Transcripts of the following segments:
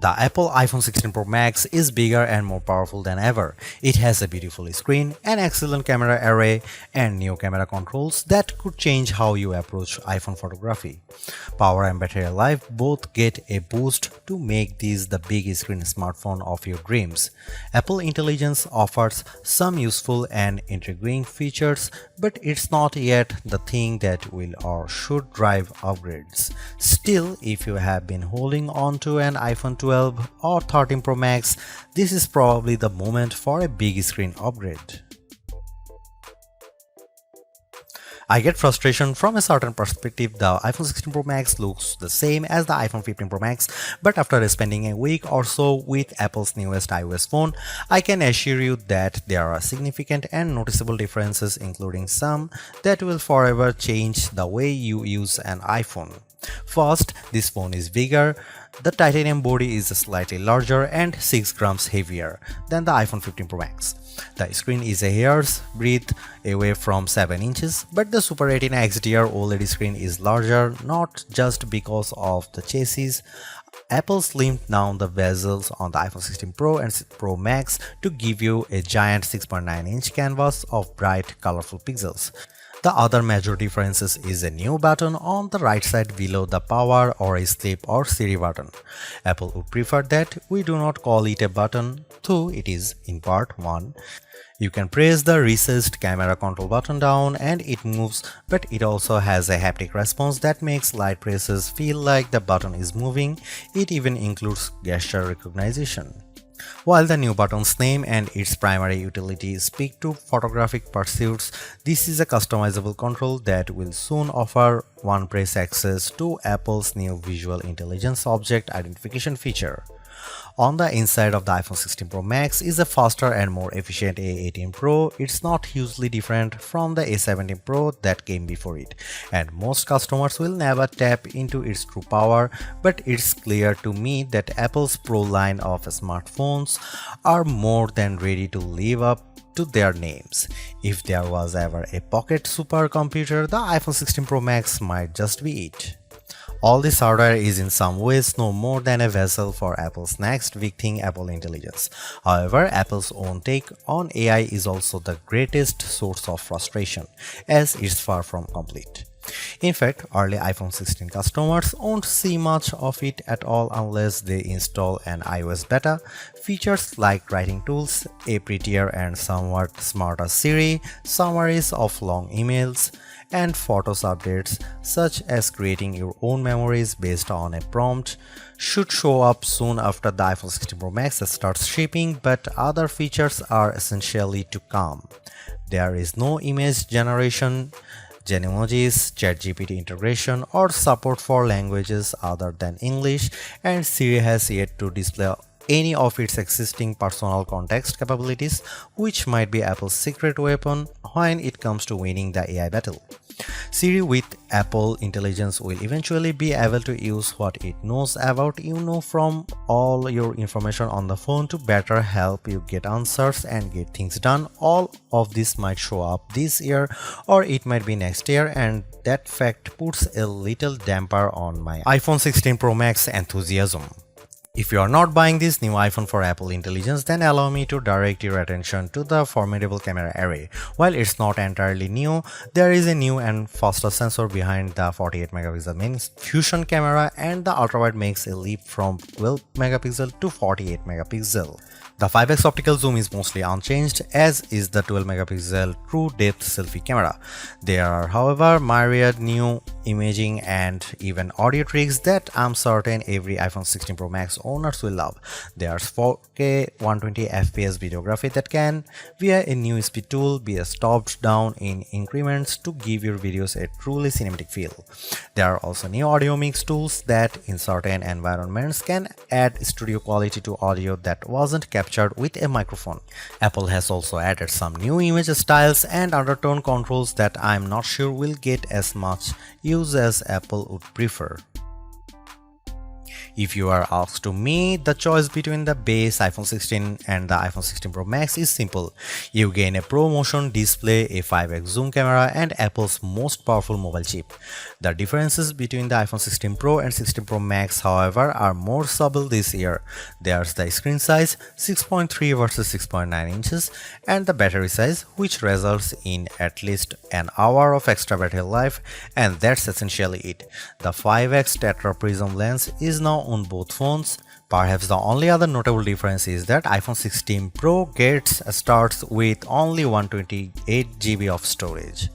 The Apple iPhone 16 Pro Max is bigger and more powerful than ever. It has a beautiful screen, an excellent camera array, and new camera controls that could change how you approach iPhone photography. Power and battery life both get a boost to make this the big screen smartphone of your dreams. Apple Intelligence offers some useful and intriguing features, but it's not yet the thing that will or should drive upgrades. Still, if you have been holding on to an iPhone 12 or 13 Pro Max, this is probably the moment for a big screen upgrade. I get frustration from a certain perspective. The iPhone 16 Pro Max looks the same as the iPhone 15 Pro Max, but after spending a week or so with Apple's newest iOS phone, I can assure you that there are significant and noticeable differences, including some that will forever change the way you use an iPhone. First, this phone is bigger. The titanium body is slightly larger and 6 grams heavier than the iPhone 15 Pro Max. The screen is a hair's breadth away from 7 inches, but the Super Retina XDR OLED screen is larger, not just because of the chassis. Apple slimmed down the bezels on the iPhone 16 Pro and Pro Max to give you a giant 6.9-inch canvas of bright, colorful pixels. The other major difference is a new button on the right side below the power or a sleep or Siri button. Apple would prefer that we do not call it a button, though it is in part one. You can press the recessed camera control button down and it moves, but it also has a haptic response that makes light presses feel like the button is moving. It even includes gesture recognition. While the new button's name and its primary utility speak to photographic pursuits, this is a customizable control that will soon offer one-press access to Apple's new Visual Intelligence Object Identification feature. On the inside of the iPhone 16 Pro Max is a faster and more efficient A18 Pro. It's not hugely different from the A17 Pro that came before it, and most customers will never tap into its true power, but it's clear to me that Apple's Pro line of smartphones are more than ready to live up to their names. If there was ever a pocket supercomputer, the iPhone 16 Pro Max might just be it. All this hardware is in some ways no more than a vessel for Apple's next big thing, Apple Intelligence. However, Apple's own take on AI is also the greatest source of frustration, as it's far from complete. In fact, early iPhone 16 customers won't see much of it at all unless they install an iOS beta. Features like writing tools, a prettier and somewhat smarter Siri, summaries of long emails, and Photos updates such as creating your own memories based on a prompt should show up soon after the iPhone 16 Pro Max starts shipping, but other features are essentially to come. There is no image generation, Genmojis, ChatGPT integration, or support for languages other than English, and Siri has yet to display any of its existing personal context capabilities, which might be Apple's secret weapon when it comes to winning the AI battle. Siri with Apple Intelligence will eventually be able to use what it knows about you from all your information on the phone to better help you get answers and get things done. All of this might show up this year or it might be next year, and that fact puts a little damper on my iPhone 16 Pro Max enthusiasm. If you are not buying this new iPhone for Apple Intelligence, then allow me to direct your attention to the formidable camera array. While it's not entirely new, there is a new and faster sensor behind the 48 megapixel main fusion camera, and the ultrawide makes a leap from 12 megapixel to 48 megapixel. The 5x optical zoom is mostly unchanged, as is the 12 megapixel true depth selfie camera. There are, however, myriad new imaging and even audio tricks that I'm certain every iPhone 16 Pro Max owners will love. There's 4K 120fps videography that can, via a new speed tool, be stopped down in increments to give your videos a truly cinematic feel. There are also new audio mix tools that in certain environments can add studio quality to audio that wasn't captured with a microphone. Apple has also added some new image styles and undertone controls that I'm not sure will get as much use as Apple would prefer. If you are asked to me, the choice between the base iPhone 16 and the iPhone 16 Pro Max is simple. You gain a Pro Motion display, a 5x zoom camera, and Apple's most powerful mobile chip. The differences between the iPhone 16 Pro and 16 Pro Max, however, are more subtle this year. There's the screen size, 6.3 versus 6.9 inches, and the battery size, which results in at least an hour of extra battery life, and that's essentially it. The 5x Tetra Prism lens is now on both phones. Perhaps the only other notable difference is that iPhone 16 Pro starts with only 128GB of storage.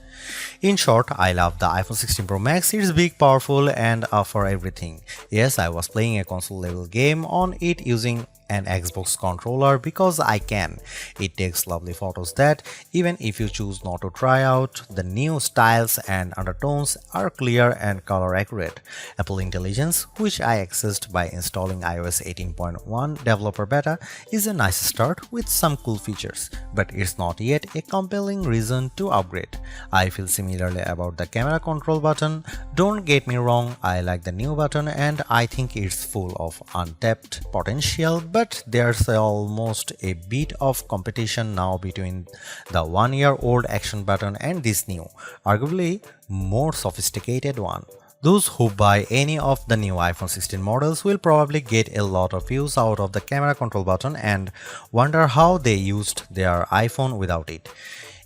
In short, I love the iPhone 16 Pro Max. It's big, powerful, and for everything. Yes, I was playing a console level game on it using an Xbox controller because I can. It takes lovely photos that, even if you choose not to try out, the new styles and undertones are clear and color accurate. Apple Intelligence, which I accessed by installing iOS 18.1 developer beta, is a nice start with some cool features, but it's not yet a compelling reason to upgrade. I feel similarly about the camera control button. Don't get me wrong, I like the new button and I think it's full of untapped potential, but there's almost a bit of competition now between the one-year-old action button and this new, arguably more sophisticated one. Those who buy any of the new iPhone 16 models will probably get a lot of use out of the camera control button and wonder how they used their iPhone without it.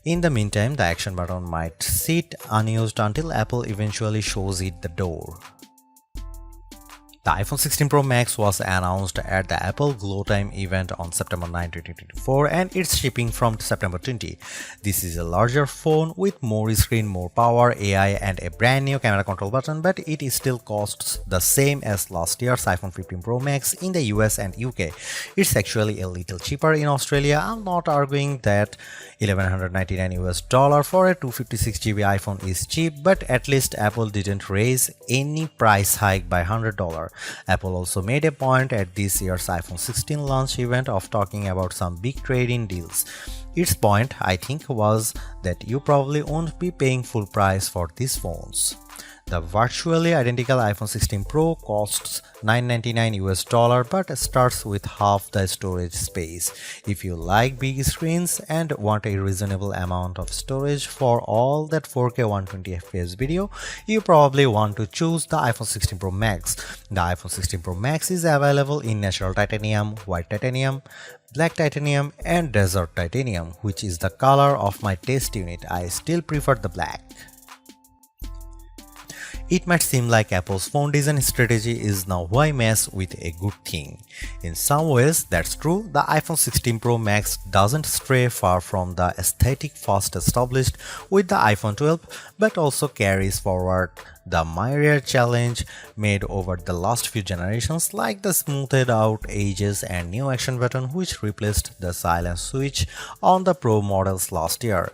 In the meantime, the action button might sit unused until Apple eventually shows it the door. The iPhone 16 Pro Max was announced at the Apple Glow Time event on September 9, 2024 and it's shipping from September 20. This is a larger phone with more screen, more power, AI and a brand new camera control button, but it still costs the same as last year's iPhone 15 Pro Max in the US and UK. It's actually a little cheaper in Australia. I'm not arguing that $1,199 for a 256GB iPhone is cheap, but at least Apple didn't raise any price hike by $100. Apple also made a point at this year's iPhone 16 launch event of talking about some big trade-in deals. Its point, I think, was that you probably won't be paying full price for these phones. The virtually identical iPhone 16 Pro costs $999 but starts with half the storage space. If you like big screens and want a reasonable amount of storage for all that 4K 120fps video, you probably want to choose the iPhone 16 Pro Max. The iPhone 16 Pro Max is available in natural titanium, white titanium, black titanium and desert titanium, which is the color of my test unit. I still prefer the black. It might seem like Apple's phone design strategy is now why mess with a good thing. In some ways, that's true. The iPhone 16 Pro Max doesn't stray far from the aesthetic first established with the iPhone 12, but also carries forward the myriad challenge made over the last few generations, like the smoothed out edges and new action button which replaced the silent switch on the Pro models last year.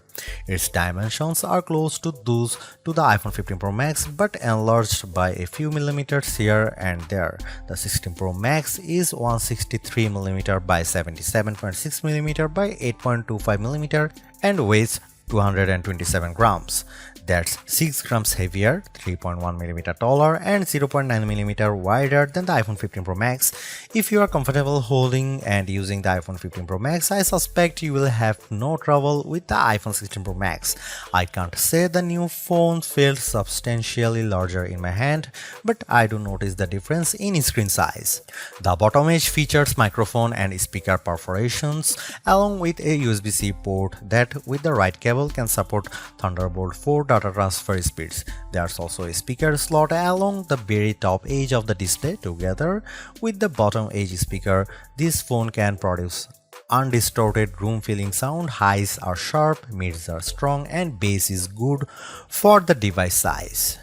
Its dimensions are close to those to the iPhone 15 Pro Max but enlarged by a few millimeters here and there. The 16 Pro Max is 163mm by 77.6mm by 8.25mm and weighs 227 grams. That's 6 grams heavier, 3.1mm taller, and 0.9mm wider than the iPhone 15 Pro Max. If you are comfortable holding and using the iPhone 15 Pro Max, I suspect you will have no trouble with the iPhone 16 Pro Max. I can't say the new phone feels substantially larger in my hand, but I do notice the difference in screen size. The bottom edge features microphone and speaker perforations, along with a USB-C port that, with the right cable, can support Thunderbolt 4 data transfer speeds. There's also a speaker slot along the very top edge of the display. Together with the bottom edge speaker, this phone can produce undistorted room-filling sound. Highs are sharp, mids are strong, and bass is good for the device size.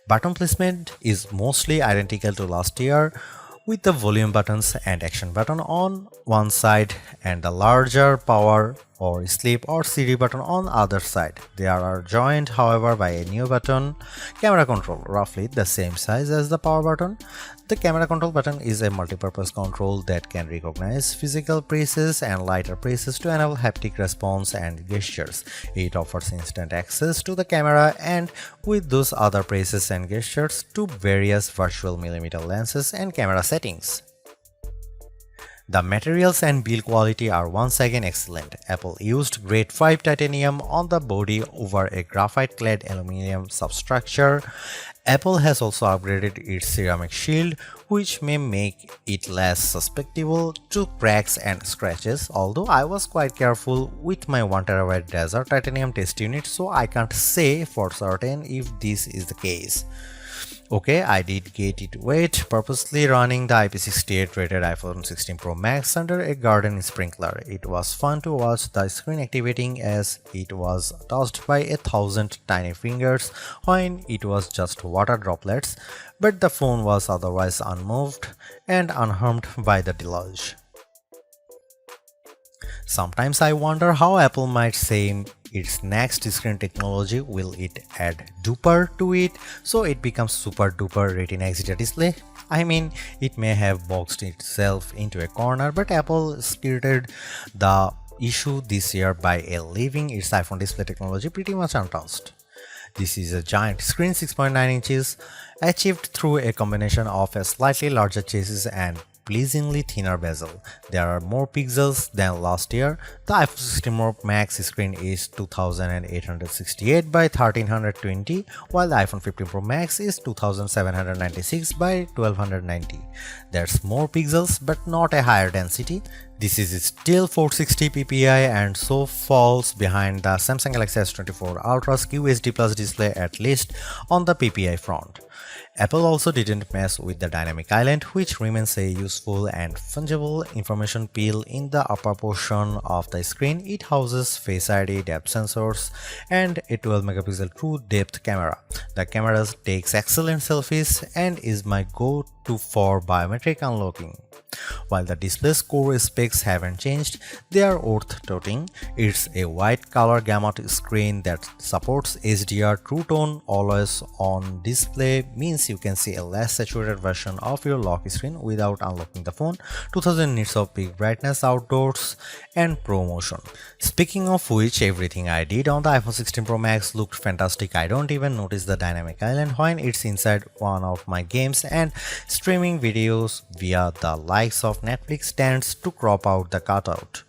Button placement is mostly identical to last year, with the volume buttons and action button on one side and the larger power or sleep or CD button on the other side. They are joined, however, by a new button, camera control, roughly the same size as the power button. The camera control button is a multi-purpose control that can recognize physical presses and lighter presses to enable haptic response and gestures. It offers instant access to the camera and with those other presses and gestures to various virtual millimeter lenses and camera settings. The materials and build quality are once again excellent. Apple used grade 5 titanium on the body over a graphite-clad aluminum substructure. Apple has also upgraded its ceramic shield, which may make it less susceptible to cracks and scratches, although I was quite careful with my 1TB Desert titanium test unit, so I can't say for certain if this is the case. Okay, I did get it wet, purposely running the IP68 rated iPhone 16 Pro Max under a garden sprinkler. It was fun to watch the screen activating as it was touched by 1,000 tiny fingers when it was just water droplets, but the phone was otherwise unmoved and unharmed by the deluge. Sometimes I wonder how Apple might say its next screen technology. Will it add duper to it so it becomes super duper Retina XDR display? I mean, it may have boxed itself into a corner, but Apple skirted the issue this year by leaving its iPhone display technology pretty much untouched. This is a giant screen 6.9 inches achieved through a combination of a slightly larger chassis and pleasingly thinner bezel. There are more pixels than last year. The iPhone 16 Pro Max screen is 2868 by 1320, while the iPhone 15 Pro Max is 2796 by 1290. There's more pixels but not a higher density. This is still 460 ppi and so falls behind the Samsung Galaxy S24 Ultra's QHD Plus display, at least on the ppi front. Apple also didn't mess with the dynamic island, which remains a useful and fungible information peel in the upper portion of the screen. It houses Face ID, depth sensors, and a 12-megapixel true depth camera. The camera takes excellent selfies and is my go-to for biometric unlocking. While the display's core specs haven't changed, they are worth noting. It's a wide color gamut screen that supports HDR True Tone always on display, means you can see a less saturated version of your lock screen without unlocking the phone, 2000 nits of peak brightness outdoors, and Pro Motion. Speaking of which, everything I did on the iPhone 16 Pro Max looked fantastic. I don't even notice the dynamic island when it's inside one of my games, and streaming videos via the likes of Netflix tends to crop out the cutout.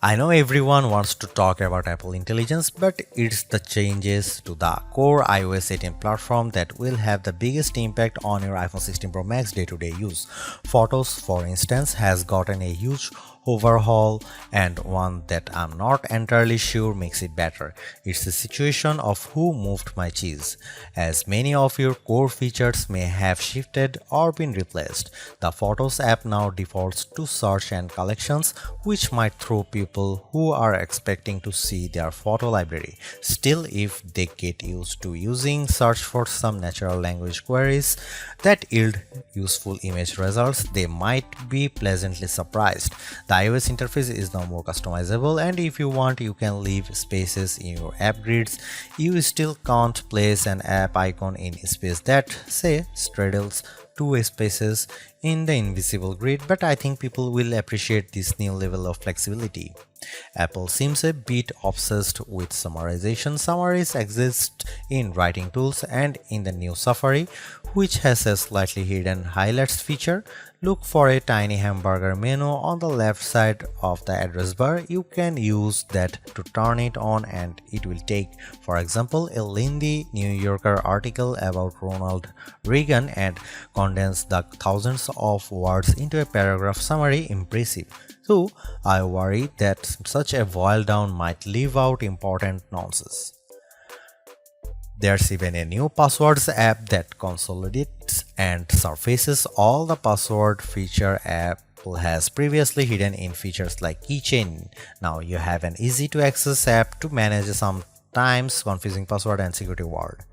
I know everyone wants to talk about Apple Intelligence, but it's the changes to the core iOS 18 platform that will have the biggest impact on your iPhone 16 Pro Max day-to-day use. Photos, for instance, has gotten a huge overhaul, and one that I'm not entirely sure makes it better. It's the situation of who moved my cheese, as many of your core features may have shifted or been replaced. The Photos app now defaults to search and collections, which might throw people who are expecting to see their photo library. Still, if they get used to using search for some natural language queries that yield useful image results, they might be pleasantly surprised. The iOS interface is now more customizable, and if you want, you can leave spaces in your app grids. You still can't place an app icon in space that, say, straddles two spaces in the invisible grid, but I think people will appreciate this new level of flexibility. Apple seems a bit obsessed with summarization. Summaries exist in writing tools and in the new Safari, which has a slightly hidden highlights feature. Look for a tiny hamburger menu on the left side of the address bar. You can use that to turn it on, and it will take, for example, a lengthy New Yorker article about Ronald Reagan and condense the thousands of words into a paragraph summary. Impressive. So I worry that such a boil down might leave out important nonsense. There's even a new passwords app that consolidates and surfaces all the password feature Apple has previously hidden in features like keychain. Now you have an easy to access app to manage sometimes confusing password and security word.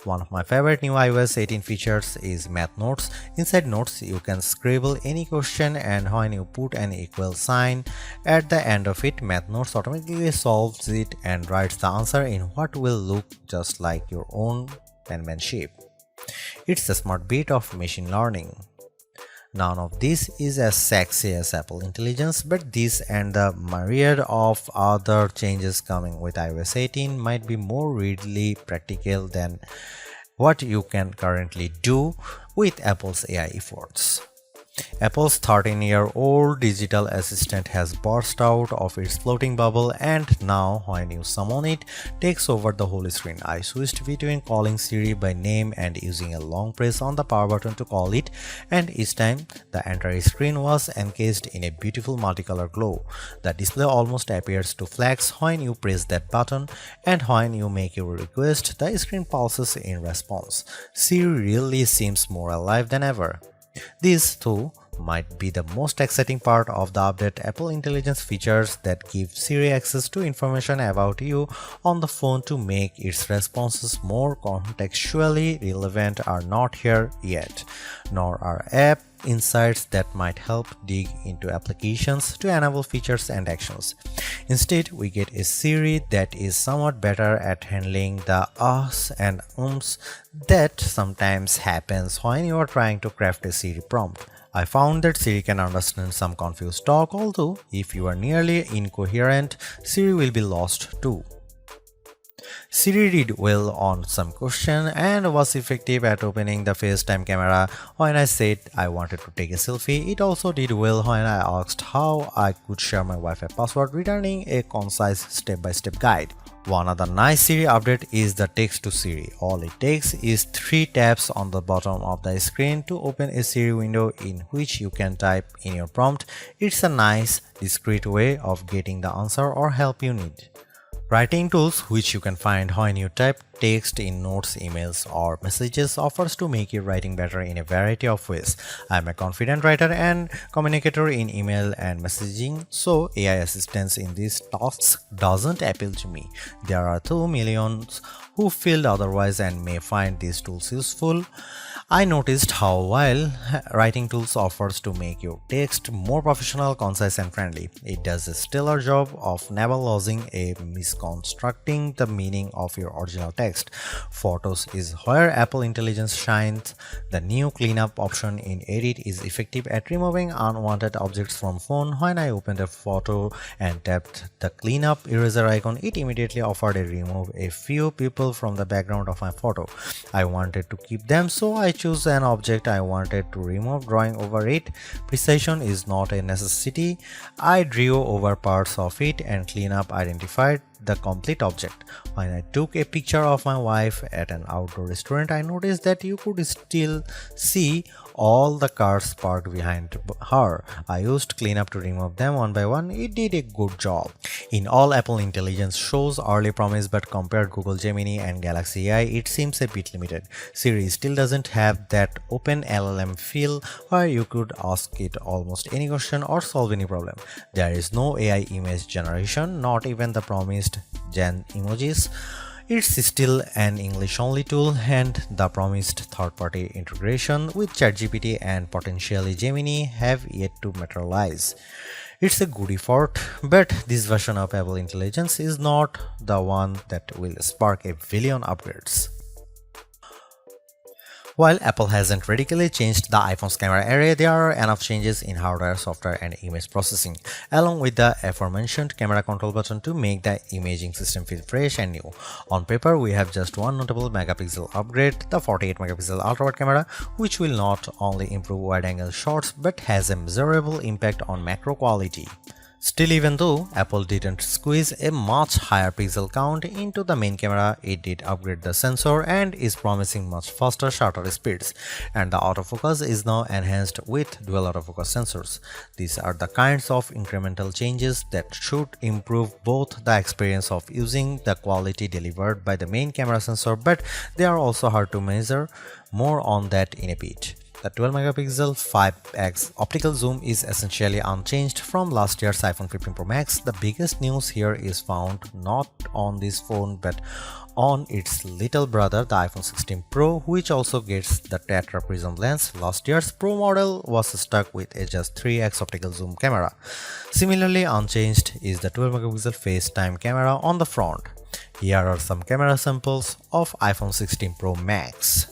One of my favorite new iOS 18 features is Math Notes. Inside Notes, you can scribble any question, and when you put an equal sign at the end of it, Math Notes automatically solves it and writes the answer in what will look just like your own penmanship. It's a smart bit of machine learning. None of this is as sexy as Apple Intelligence, but this and the myriad of other changes coming with iOS 18 might be more readily practical than what you can currently do with Apple's AI efforts. Apple's 13-year-old digital assistant has burst out of its floating bubble, and now when you summon it, takes over the whole screen. I switched between calling Siri by name and using a long press on the power button to call it, and each time the entire screen was encased in a beautiful multicolor glow. The display almost appears to flash when you press that button, and when you make your request, the screen pulses in response. Siri really seems more alive than ever. This, too, might be the most exciting part of the update. Apple Intelligence features that give Siri access to information about you on the phone to make its responses more contextually relevant are not here yet, nor are app insights that might help dig into applications to enable features and actions. Instead, we get a Siri that is somewhat better at handling the ahs and ums that sometimes happens when you are trying to craft a Siri prompt. I found that Siri can understand some confused talk, although if you are nearly incoherent, Siri will be lost too. Siri did well on some question and was effective at opening the FaceTime camera when I said I wanted to take a selfie. It also did well when I asked how I could share my Wi-Fi password, returning a concise step-by-step guide. One other nice Siri update is the text to Siri. All it takes is 3 taps on the bottom of the screen to open a Siri window in which you can type in your prompt. It's a nice, discreet way of getting the answer or help you need. Writing tools, which you can find when you type text in notes, emails, or messages, offers to make your writing better in a variety of ways. I'm a confident writer and communicator in email and messaging, so AI assistance in these tasks doesn't appeal to me. There are 2 millions who feel otherwise and may find these tools useful. I noticed how while writing tools offers to make your text more professional, concise, and friendly, it does a stellar job of never losing a misconstructing the meaning of your original text. Photos is where Apple Intelligence shines. The new cleanup option in Edit is effective at removing unwanted objects from phone. When I opened a photo and tapped the cleanup eraser icon, it immediately offered to remove a few people from the background of my photo. I wanted to keep them, so I choose an object I wanted to remove, drawing over it. Precision is not a necessity. I drew over parts of it and cleanup identified the complete object. When I took a picture of my wife at an outdoor restaurant, I noticed that you could still see all the cars parked behind her. I used cleanup to remove them one by one. It did a good job. In all, Apple Intelligence shows early promise, but compared Google Gemini and Galaxy AI, it seems a bit limited. Siri still doesn't have that open LLM feel where you could ask it almost any question or solve any problem. There is no AI image generation, not even the promised Gen emojis. It's still an English-only tool, and the promised third-party integration with ChatGPT and potentially Gemini have yet to materialize. It's a good effort, but this version of Apple Intelligence is not the one that will spark a billion upgrades. While Apple hasn't radically changed the iPhone's camera array, there are enough changes in hardware, software, and image processing, along with the aforementioned camera control button to make the imaging system feel fresh and new. On paper, we have just one notable megapixel upgrade, the 48-megapixel ultra-wide camera, which will not only improve wide-angle shots but has a measurable impact on macro quality. Still, even though Apple didn't squeeze a much higher pixel count into the main camera, it did upgrade the sensor and is promising much faster shutter speeds, and the autofocus is now enhanced with dual autofocus sensors. These are the kinds of incremental changes that should improve both the experience of using the quality delivered by the main camera sensor, but they are also hard to measure. More on that in a bit. The 12-megapixel 5x optical zoom is essentially unchanged from last year's iPhone 15 Pro Max. The biggest news here is found not on this phone but on its little brother, the iPhone 16 Pro, which also gets the Tetra Prism lens. Last year's Pro model was stuck with a just 3x optical zoom camera. Similarly unchanged is the 12-megapixel FaceTime camera on the front. Here are some camera samples of iPhone 16 Pro Max.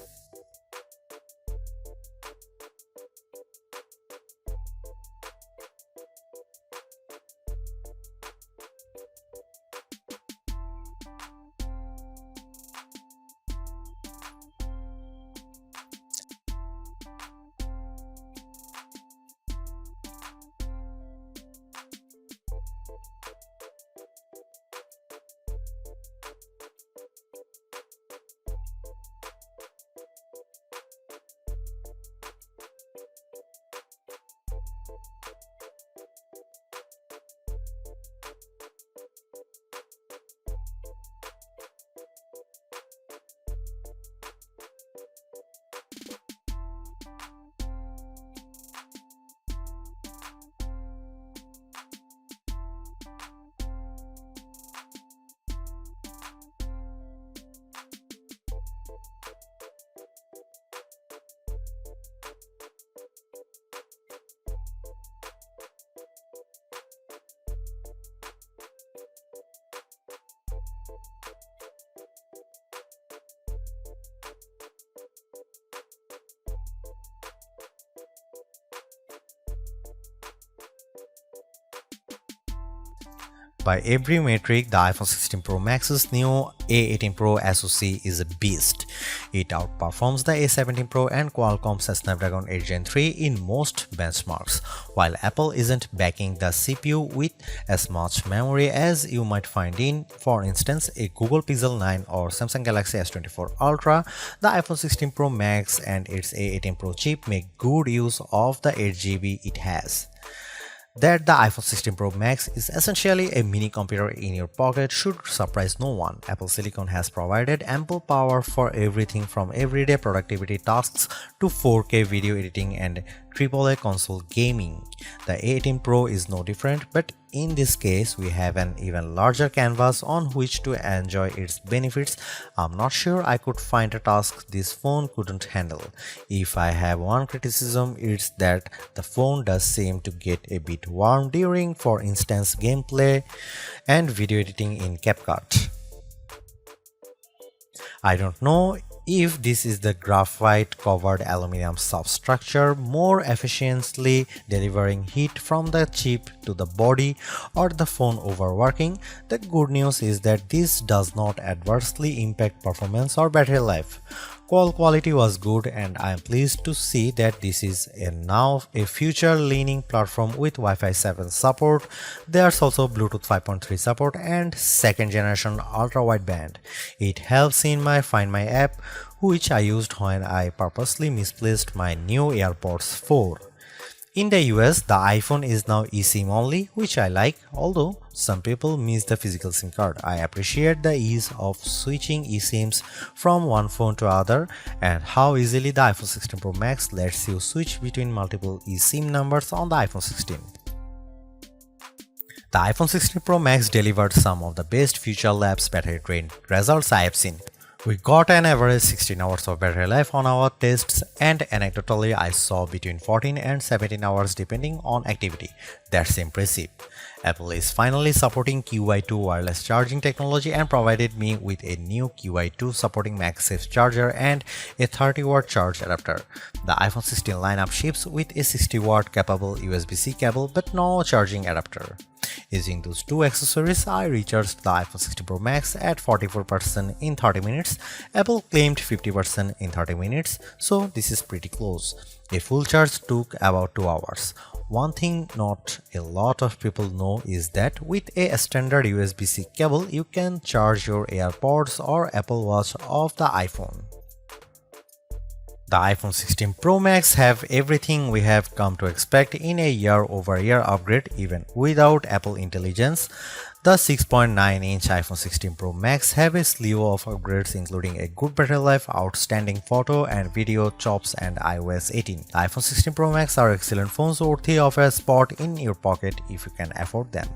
By every metric, the iPhone 16 Pro Max's new A18 Pro SoC is a beast. It outperforms the A17 Pro and Qualcomm's Snapdragon 8 Gen 3 in most benchmarks, while Apple isn't backing the CPU with as much memory as you might find in, for instance, a Google Pixel 9 or Samsung Galaxy S24 Ultra. The iPhone 16 Pro Max and its A18 Pro chip make good use of the 8GB it has. That the iPhone 16 Pro Max is essentially a mini computer in your pocket should surprise no one. Apple Silicon has provided ample power for everything from everyday productivity tasks to 4K video editing and AAA console gaming. The A18 Pro is no different, but in this case, we have an even larger canvas on which to enjoy its benefits. I'm not sure I could find a task this phone couldn't handle. If I have one criticism, it's that the phone does seem to get a bit warm during, for instance, gameplay and video editing in CapCut. I don't know if this is the graphite covered aluminum substructure more efficiently delivering heat from the chip to the body or the phone overworking. The good news is that this does not adversely impact performance or battery life. Call quality was good, and I am pleased to see that this is now a future-leaning platform with Wi-Fi 7 support. There's also Bluetooth 5.3 support and second-generation ultra-wideband. It helps in my Find My app, which I used when I purposely misplaced my new AirPods 4. In the US, the iPhone is now eSIM only, which I like, although some people miss the physical SIM card. I appreciate the ease of switching eSIMs from one phone to other and how easily the iPhone 16 Pro Max lets you switch between multiple eSIM numbers on the iPhone 16. The iPhone 16 Pro Max delivered some of the best Future Labs battery drain results I have seen. We got an average 16 hours of battery life on our tests, and anecdotally I saw between 14 and 17 hours depending on activity. That's impressive. Apple is finally supporting QI2 wireless charging technology and provided me with a new QI2 supporting MagSafe charger and a 30-watt charge adapter. The iPhone 16 lineup ships with a 60-watt capable USB-C cable but no charging adapter. Using those two accessories, I recharged the iPhone 16 Pro Max at 44% in 30 minutes. Apple claimed 50% in 30 minutes, so this is pretty close. A full charge took about 2 hours. One thing not a lot of people know is that with a standard USB-C cable, you can charge your AirPods or Apple Watch off the iPhone. The iPhone 16 Pro Max have everything we have come to expect in a year-over-year upgrade even without Apple Intelligence. The 6.9-inch iPhone 16 Pro Max have a slew of upgrades including a good battery life, outstanding photo and video chops and iOS 18. The iPhone 16 Pro Max are excellent phones worthy of a spot in your pocket if you can afford them.